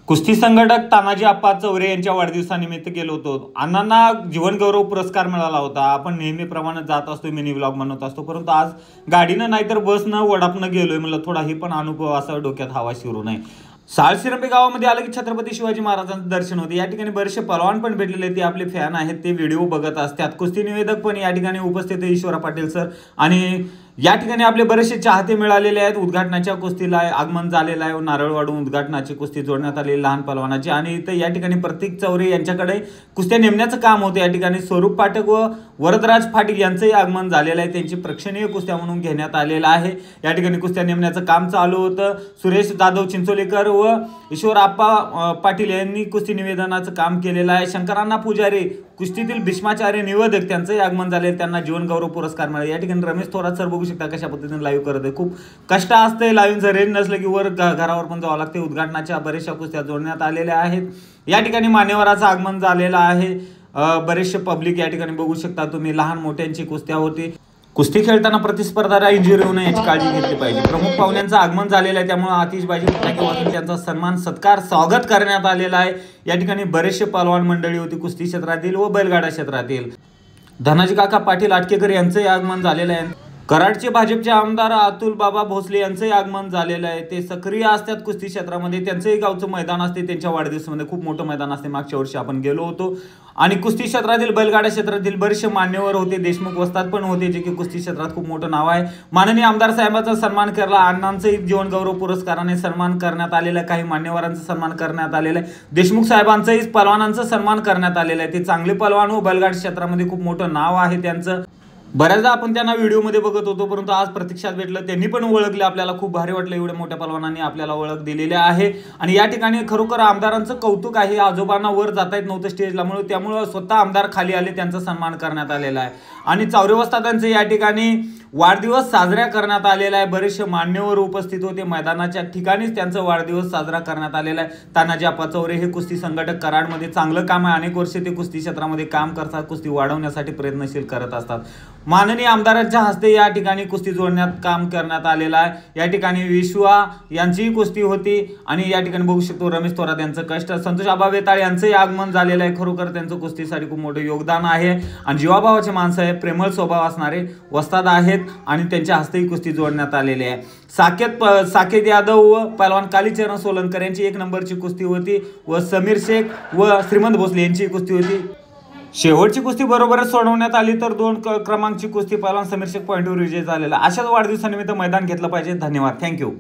कुस्ती संघटक तानाजी आप्पा चौरे यांच्या वाढदिवसानिमित्त गेलो होतो। अण्णांना जीवनगौरव पुरस्कार मिळाला होता। आपण नेहमीप्रमाणे जात असतो, मिनी व्लॉग बनवत असतो, परंतु आज गाडीनं नाहीतर बसनं वडापनं गेलोय। मला थोडा ही पण अनुभव असा डोक्यात हवा शिरू नये। साळशिरंबे गावामध्ये आलं की छत्रपती शिवाजी महाराजांचं दर्शन होते। या ठिकाणी बरेचसे पहलवान पण भेटलेले, ते आपले फॅन आहेत, ते व्हिडिओ बघत असतात। कुस्ती निवेदक पण या ठिकाणी उपस्थित आहे, ईश्वरा पाटील सर, आणि या ठिकाणी आपले बरेचसे चाहते मिळालेले आहेत। उद्घाटनाच्या कुस्तीला आगमन झालेलं आहे। नारळ वाढून उद्घाटनाची कुस्ती जोडण्यात आलेली लहान पहलवानाची, आणि इथं या ठिकाणी प्रतीक चौरे यांच्याकडे कुस्त्या नेमण्याचं काम होतं। या ठिकाणी स्वरूप पाठक व वरदराज फाटील यांचंही आगमन झालेलं आहे। त्यांची प्रेक्षणीय कुस्त्या म्हणून घेण्यात आलेलं आहे। या ठिकाणी कुस्त्या नेमण्याचं काम चालू होतं। सुरेश जाधव चिंचोलीकर व ईश्वर आप्पा पाटील यांनी कुस्ती निवेदनाचं काम केलेलं आहे। शंकरांना पुजारी कुस्तीतील भीष्माचार्य निवेदक त्यांचंही आगमन झाले, त्यांना जीवनगौरव पुरस्कार मिळाला। या ठिकाणी रमेश थोरात सर बघू शकता कशा पद्धतीने लाईव्ह करत आहे। खूप कष्ट असते लाईव्हचं, रेंज नसलं की वर घरावर पण जावं लागते। उद्घाटनाच्या बऱ्याचशा कुस्त्या जोडण्यात आलेल्या आहेत। या ठिकाणी मान्यवराचं आगमन झालेलं आहे। बरेचसे पब्लिक या ठिकाणी बघू शकता तुम्ही, लहान मोठ्यांची कुस्त्या होती। कुस्ती खेळताना प्रतिस्पर्धाला इंजुरी होऊ नये याची काळजी घेतली पाहिजे। प्रमुख पाहुण्यांचं आगमन झालेलं आहे, त्यामुळे आतिषबाजी फटाके वाजून त्यांचा सन्मान सत्कार स्वागत करण्यात आलेला आहे। या ठिकाणी बरेचसे पहलवान मंडळी होती, कुस्ती क्षेत्रातील व बैलगाडा क्षेत्रातील। धनाजी काका पाटील आटकेकर यांचंही आगमन झालेलं आहे। कराडचे भाजपचे आमदार अतुल बाबा भोसले यांचंही आगमन झालेलं आहे। ते सक्रिय असतात कुस्ती क्षेत्रामध्ये, त्यांचंही गावचं मैदान असते, त्यांच्या वाढदिवसामध्ये खूप मोठं मैदान असते। मागच्या वर्षी आपण गेलो होतो, आणि कुस्ती क्षेत्रातील बैलगाडा क्षेत्रातील बरेचसे मान्यवर होते, देशमुख वस्ताद पण होते, जे की कुस्ती क्षेत्रात खूप मोठं नाव आहे। माननीय आमदार साहेबांचा सन्मान केला, अण्णांचाही जीवनगौरव पुरस्काराने सन्मान करण्यात आलेला आहे। काही मान्यवरांचा सन्मान करण्यात आलेला आहे। देशमुख साहेबांचाही पहलवानांचा सन्मान करण्यात आलेला आहे। ते चांगले पहलवान व बैलगाडा क्षेत्रामध्ये खूप मोठं नाव आहे त्यांचं। बऱ्याचदा आपण त्यांना व्हिडिओमध्ये बघत होतो, परंतु आज प्रत्यक्षात भेटलं, त्यांनी पण ओळखले आपल्याला। खूप भारी वाटलं, एवढ्या मोठ्या पहलवानांनी आपल्याला ओळख दिलेली आहे। आणि या ठिकाणी खरोखर आमदारांचं कौतुक आहे। आजोबांना वर जाता येत नव्हतं स्टेजला, म्हणून त्यामुळे स्वतः आमदार खाली आले, त्यांचा सन्मान करण्यात आलेला आहे। आणि चौरे वस्तादांचे या ठिकाणी वाढदिवस साजरा करण्यात आलेला आहे। बरेचसे मान्यवर उपस्थित होते, मैदानाच्या ठिकाणीच त्यांचा वाढदिवस साजरा करण्यात आलेला आहे। तानाजी आप्पा चौरे हे कुस्ती संघटक, कराडमध्ये चांगलं काम आहे। अनेक वर्षे ते कुस्ती क्षेत्रामध्ये काम करतात, कुस्ती वाढवण्यासाठी प्रयत्नशील करत असतात। माननीय आमदारांच्या हस्ते या ठिकाणी कुस्ती जोडण्यात काम करण्यात आलेलं आहे। या ठिकाणी विश्वा यांचीही कुस्ती होती, आणि या ठिकाणी बघू शकतो रमेश थोरात यांचं कष्ट। संतोष आबा वेताळ यांचंही आगमन झालेलं आहे। खरोखर त्यांचं कुस्तीसाठी खूप मोठं योगदान आहे, आणि जीवाभावाचे माणसं आहे, प्रेमळ स्वभाव असणारे वस्ताद आहेत, आणि त्यांच्या हस्तेही कुस्ती जोडण्यात आलेली आहे। साकेत यादव व पहलवान कालीचरण सोलंकर यांची 1 नंबरची कुस्ती होती, व समीर शेख व श्रीमंत भोसले यांची कुस्ती होती। शेवटची कुस्ती बरोबरच सोडवण्यात आली, तर 2 क्रमांकची कुस्ती पहलवान समीर शेख पॉईंटवर विजय झालेला। अशाच वाढदिवसानिमित्त मैदान घेतलं पाहिजे। धन्यवाद, थँक्यू।